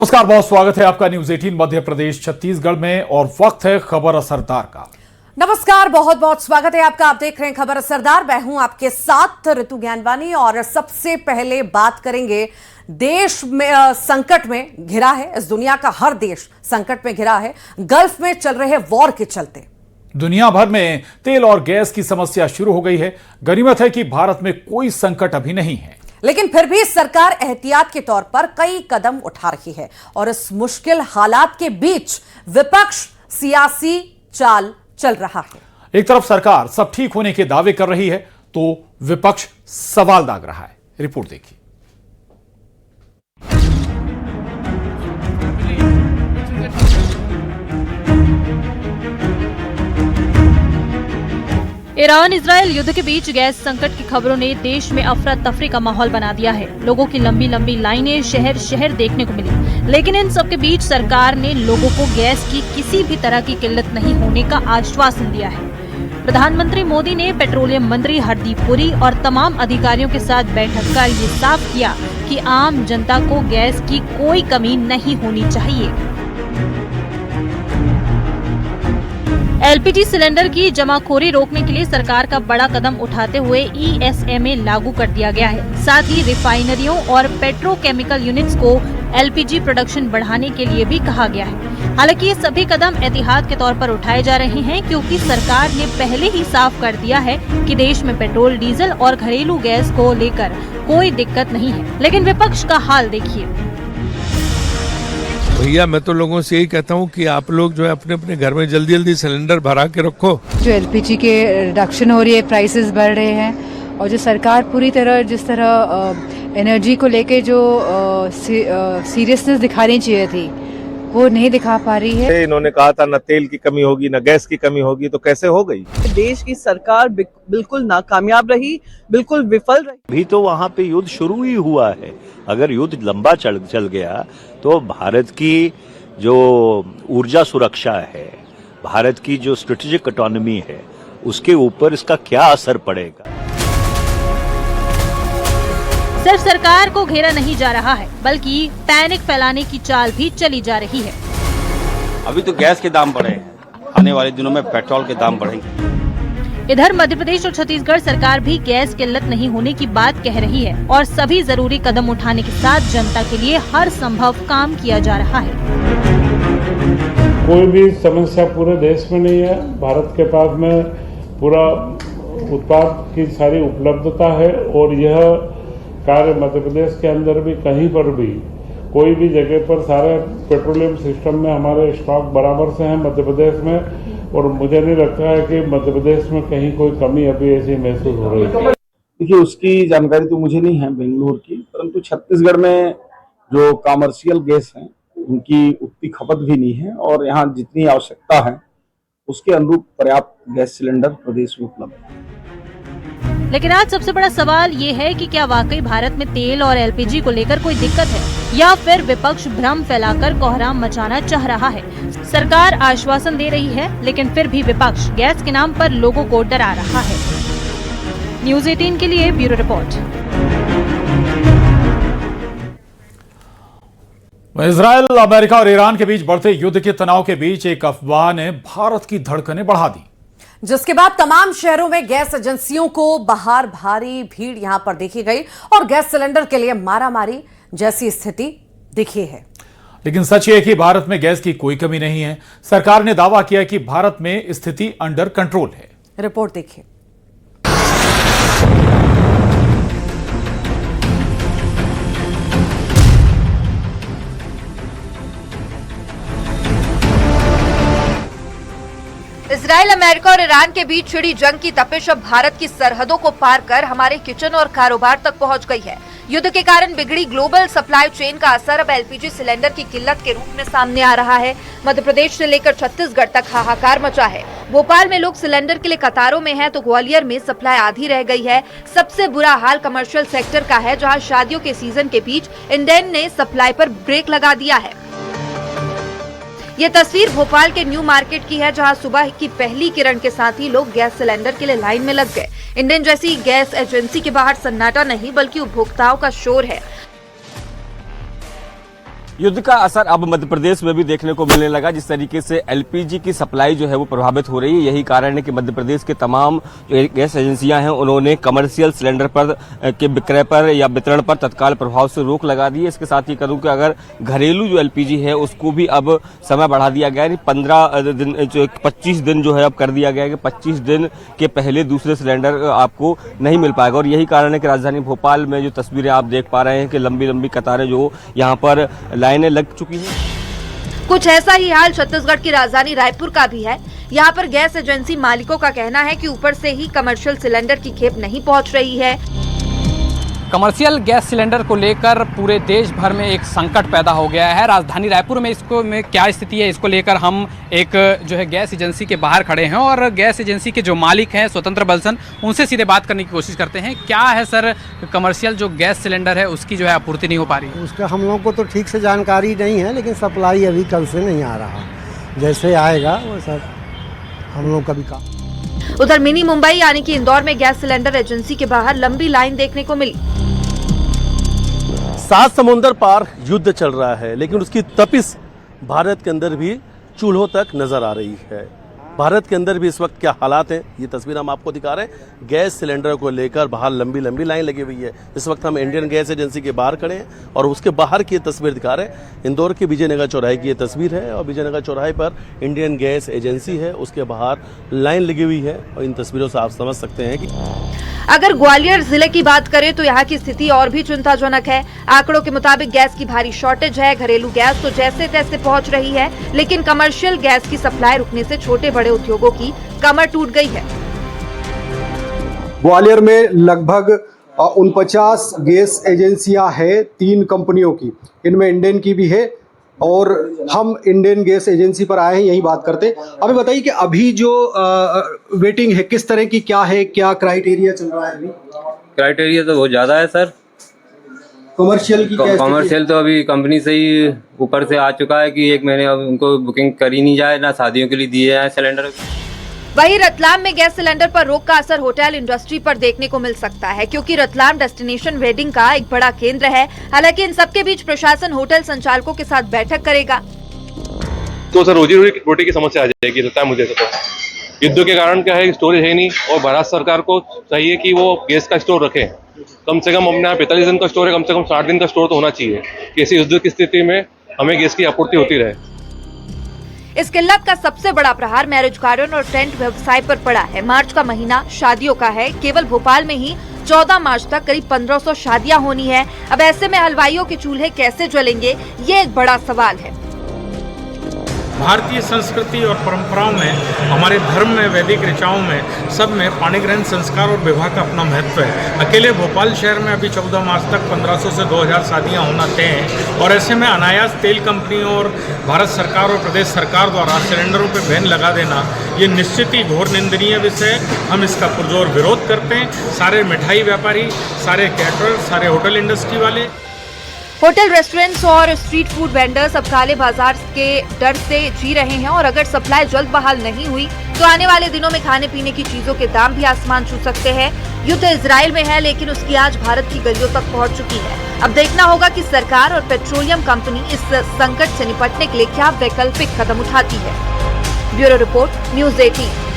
नमस्कार, बहुत स्वागत है आपका न्यूज 18 मध्य प्रदेश छत्तीसगढ़ में और वक्त है खबर असरदार का। नमस्कार, बहुत बहुत स्वागत है आपका। आप देख रहे हैं खबर असरदार। मैं हूं आपके साथ ऋतु ज्ञानवानी और सबसे पहले बात करेंगे देश में संकट में घिरा है। इस दुनिया का हर देश संकट में घिरा है गल्फ में चल रहे वॉर के चलते। दुनिया भर में तेल और गैस की समस्या शुरू हो गई है। गनीमत है कि भारत में कोई संकट अभी नहीं है, लेकिन फिर भी सरकार एहतियात के तौर पर कई कदम उठा रही है और इस मुश्किल हालात के बीच विपक्ष सियासी चाल चल रहा है। एक तरफ सरकार सब ठीक होने के दावे कर रही है तो विपक्ष सवाल दाग रहा है। रिपोर्ट देखिए। ईरान इजरायल युद्ध के बीच गैस संकट की खबरों ने देश में अफरा तफरी का माहौल बना दिया है। लोगों की लंबी लंबी लाइनें शहर शहर देखने को मिली, लेकिन इन सब के बीच सरकार ने लोगों को गैस की किसी भी तरह की किल्लत नहीं होने का आश्वासन दिया है। प्रधानमंत्री मोदी ने पेट्रोलियम मंत्री हरदीप पुरी और तमाम अधिकारियों के साथ बैठक कर ये साफ किया कि आम जनता को गैस की कोई कमी नहीं होनी चाहिए। एलपीजी सिलेंडर की जमाखोरी रोकने के लिए सरकार का बड़ा कदम उठाते हुए ESMA लागू कर दिया गया है। साथ ही रिफाइनरियों और पेट्रोकेमिकल यूनिट्स को एलपीजी प्रोडक्शन बढ़ाने के लिए भी कहा गया है। हालांकि ये सभी कदम एहतियात के तौर पर उठाए जा रहे हैं, क्योंकि सरकार ने पहले ही साफ कर दिया है कि देश में पेट्रोल, डीजल और घरेलू गैस को लेकर कोई दिक्कत नहीं है। लेकिन विपक्ष का हाल देखिए। भैया, मैं तो लोगों से यही कहता हूँ कि आप लोग जो है अपने अपने घर में जल्दी जल्दी सिलेंडर भरा के रखो। जो एलपीजी के रिडक्शन हो रही है, प्राइसेस बढ़ रहे हैं और जो सरकार पूरी तरह जिस तरह एनर्जी को लेके जो सीरियसनेस दिखानी चाहिए थी वो नहीं दिखा पा रही है। इन्होंने कहा था न तेल की कमी होगी न गैस की कमी होगी, तो कैसे हो गई? देश की सरकार बिल्कुल नाकामयाब रही, बिल्कुल विफल रही। भी तो वहाँ पे युद्ध शुरू ही हुआ है। अगर युद्ध लंबा चल गया तो भारत की जो ऊर्जा सुरक्षा है, भारत की जो स्ट्रेटेजिक ऑटोनॉमी है, उसके ऊपर इसका क्या असर पड़ेगा? सिर्फ सरकार को घेरा नहीं जा रहा है, बल्कि पैनिक फैलाने की चाल भी चली जा रही है। अभी तो गैस के दाम बढ़े हैं, आने वाले दिनों में पेट्रोल के दाम बढ़ेंगे। इधर मध्य प्रदेश और छत्तीसगढ़ सरकार भी गैस किल्लत नहीं होने की बात कह रही है और सभी जरूरी कदम उठाने के साथ जनता के लिए हर संभव काम किया जा रहा है। कोई भी समस्या पूरे देश में नहीं है। भारत के पास में पूरा उत्पाद की सारी उपलब्धता है और यह कार्य मध्य प्रदेश के अंदर भी कहीं पर भी कोई भी जगह पर सारे पेट्रोलियम सिस्टम में हमारे स्टॉक बराबर से हैं मध्य प्रदेश में, और मुझे नहीं लगता है कि मध्य प्रदेश में कहीं कोई कमी अभी ऐसी महसूस हो रही है। देखिए, उसकी जानकारी तो मुझे नहीं है बेंगलुरु की, परंतु छत्तीसगढ़ में जो कॉमर्शियल गैस है उनकी उतनी खपत भी नहीं है और यहाँ जितनी आवश्यकता है उसके अनुरूप पर्याप्त गैस सिलेंडर प्रदेश में उपलब्ध है। लेकिन आज सबसे बड़ा सवाल ये है कि क्या वाकई भारत में तेल और एलपीजी को लेकर कोई दिक्कत है, या फिर विपक्ष भ्रम फैलाकर कोहराम मचाना चाह रहा है। सरकार आश्वासन दे रही है, लेकिन फिर भी विपक्ष गैस के नाम पर लोगों को डरा रहा है। न्यूज 18 के लिए ब्यूरो रिपोर्ट। इजरायल, अमेरिका और ईरान के बीच बढ़ते युद्ध के तनाव के बीच एक अफवाह ने भारत की धड़कनें बढ़ा दी, जिसके बाद तमाम शहरों में गैस एजेंसियों को बाहर भारी भीड़ यहां पर देखी गई और गैस सिलेंडर के लिए मारामारी जैसी स्थिति दिखी है। लेकिन सच ये है कि भारत में गैस की कोई कमी नहीं है। सरकार ने दावा किया कि भारत में स्थिति अंडर कंट्रोल है। रिपोर्ट देखिए। इजराइल, अमेरिका और ईरान के बीच छिड़ी जंग की तपिश अब भारत की सरहदों को पार कर हमारे किचन और कारोबार तक पहुंच गई है। युद्ध के कारण बिगड़ी ग्लोबल सप्लाई चेन का असर अब एलपीजी सिलेंडर की किल्लत के रूप में सामने आ रहा है। मध्य प्रदेश से लेकर छत्तीसगढ़ तक हाहाकार मचा है। भोपाल में लोग सिलेंडर के लिए कतारों में हैं, तो ग्वालियर में सप्लाई आधी रह गई है। सबसे बुरा हाल कमर्शियल सेक्टर का है, जहां शादियों के सीजन के बीच इंडेन ने सप्लाई पर ब्रेक लगा दिया है। ये तस्वीर भोपाल के न्यू मार्केट की है, जहां सुबह की पहली किरण के साथ ही लोग गैस सिलेंडर के लिए लाइन में लग गए। इंडेन जैसी गैस एजेंसी के बाहर सन्नाटा नहीं बल्कि उपभोक्ताओं का शोर है। युद्ध का असर अब मध्य प्रदेश में भी देखने को मिलने लगा। जिस तरीके से एलपीजी की सप्लाई जो है वो प्रभावित हो रही है, यही कारण है कि मध्य प्रदेश के तमाम जो गैस एजेंसियां हैं उन्होंने कमर्शियल सिलेंडर पर के विक्रय पर या वितरण पर तत्काल प्रभाव से रोक लगा दी है। इसके साथ ही करूं कि अगर घरेलू जो एलपीजी है उसको भी अब समय बढ़ा दिया गया है, 15 दिन जो 25 दिन जो है अब कर दिया गया है कि 25 दिन के पहले दूसरे सिलेंडर आपको नहीं मिल पाएगा। और यही कारण है कि राजधानी भोपाल में जो तस्वीरें आप देख पा रहे हैं कि लंबी लंबी कतारें जो यहाँ पर लाइनें लग चुकी हैं। कुछ ऐसा ही हाल छत्तीसगढ़ की राजधानी रायपुर का भी है। यहाँ पर गैस एजेंसी मालिकों का कहना है कि ऊपर से ही कमर्शियल सिलेंडर की खेप नहीं पहुँच रही है। कमर्शियल गैस सिलेंडर को लेकर पूरे देश भर में एक संकट पैदा हो गया है। राजधानी रायपुर में इसको में क्या स्थिति है, इसको लेकर हम एक जो है गैस एजेंसी के बाहर खड़े हैं और गैस एजेंसी के जो मालिक हैं स्वतंत्र बलसन, उनसे सीधे बात करने की कोशिश करते हैं। क्या है सर, कमर्शियल जो गैस सिलेंडर है उसकी जो है आपूर्ति नहीं हो पा रही है? उसका हम लोग को तो ठीक से जानकारी नहीं है, लेकिन सप्लाई अभी कल से नहीं आ रहा। जैसे आएगा वो सब हम लोग का भी काम। उधर मिनी मुंबई यानी कि इंदौर में गैस सिलेंडर एजेंसी के बाहर लंबी लाइन देखने को मिली। 7 समुंदर पार युद्ध चल रहा है, लेकिन उसकी तपिश भारत के अंदर भी चूल्हों तक नजर आ रही है। भारत के अंदर भी इस वक्त क्या हालात हैं, ये तस्वीर हम आपको दिखा रहे हैं। गैस सिलेंडर को लेकर बाहर लंबी लंबी लाइन लगी हुई है। इस वक्त हम इंडियन गैस एजेंसी के बाहर खड़े हैं और उसके बाहर की तस्वीर दिखा रहे हैं। इंदौर के विजयनगर चौराहे की ये तस्वीर है और विजयनगर चौराहे पर इंडियन गैस एजेंसी है, उसके बाहर लाइन लगी हुई है और इन तस्वीरों से आप समझ सकते हैं कि अगर ग्वालियर जिले की बात करें तो यहाँ की स्थिति और भी चिंताजनक है। आंकड़ों के मुताबिक गैस की भारी शॉर्टेज है। घरेलू गैस तो जैसे तैसे पहुँच रही है, लेकिन कमर्शियल गैस की सप्लाई रुकने से छोटे बड़े उद्योगों की कमर टूट गई है। ग्वालियर में लगभग 49 गैस एजेंसियां हैं, 3 कंपनियों की, इनमें इंडियन की भी है और हम इंडियन गैस एजेंसी पर आए हैं यही बात करते। अभी बताइए कि अभी जो वेटिंग है किस तरह की, क्या है, क्या क्राइटेरिया चल रहा है अभी? क्राइटेरिया तो बहुत ज़्यादा है सर। कमर्शियल की कमर्शियल तो अभी कंपनी से ही ऊपर से आ चुका है कि 1 महीने अब उनको बुकिंग करी नहीं जाए, ना शादियों के लिए दिए जाए सिलेंडर। वहीं रतलाम में गैस सिलेंडर पर रोक का असर होटल इंडस्ट्री पर देखने को मिल सकता है, क्योंकि रतलाम डेस्टिनेशन वेडिंग का एक बड़ा केंद्र है। हालांकि इन सबके बीच प्रशासन होटल संचालकों के साथ बैठक करेगा। तो सर रोजी रोटी की समस्या आ जाएगी लगता है मुझे तो। युद्ध के कारण क्या है, स्टोरेज है नहीं और भारत सरकार को चाहिए कि वो गैस का स्टोर रखे। कम से कम अपने यहाँ 45 दिन का स्टोर है, कम से कम 60 दिन का स्टोर तो होना चाहिए कि ऐसी युद्ध की स्थिति में हमें गैस की आपूर्ति होती रहे। इस किल्लत का सबसे बड़ा प्रहार मैरिज गार्डन और टेंट व्यवसाय पर पड़ा है। मार्च का महीना शादियों का है। केवल भोपाल में ही 14 मार्च तक करीब 1500 शादियां होनी है। अब ऐसे में हलवाइयों के चूल्हे कैसे जलेंगे, ये एक बड़ा सवाल है। भारतीय संस्कृति और परंपराओं में, हमारे धर्म में, वैदिक ऋचाओं में, सब में पाणी ग्रहण संस्कार और विवाह का अपना महत्व है। अकेले भोपाल शहर में अभी 14 मार्च तक 1500 से 2000 शादियां होना तय हैं और ऐसे में अनायास तेल कंपनियों और भारत सरकार और प्रदेश सरकार द्वारा सिलेंडरों पर बैन लगा देना ये निश्चित ही घोर निंदनीय विषय है। हम इसका पुरजोर विरोध करते हैं। सारे मिठाई व्यापारी, सारे कैटरर, सारे होटल इंडस्ट्री वाले, होटल, रेस्टोरेंट्स और स्ट्रीट फूड वेंडर्स अब काले बाजार के डर से जी रहे हैं और अगर सप्लाई जल्द बहाल नहीं हुई तो आने वाले दिनों में खाने पीने की चीजों के दाम भी आसमान छू सकते हैं। युद्ध इजराइल में है, लेकिन उसकी आंच भारत की गलियों तक पहुंच चुकी है। अब देखना होगा कि सरकार और पेट्रोलियम कंपनी इस संकट से निपटने के लिए क्या वैकल्पिक कदम उठाती है। Bureau report, news 18।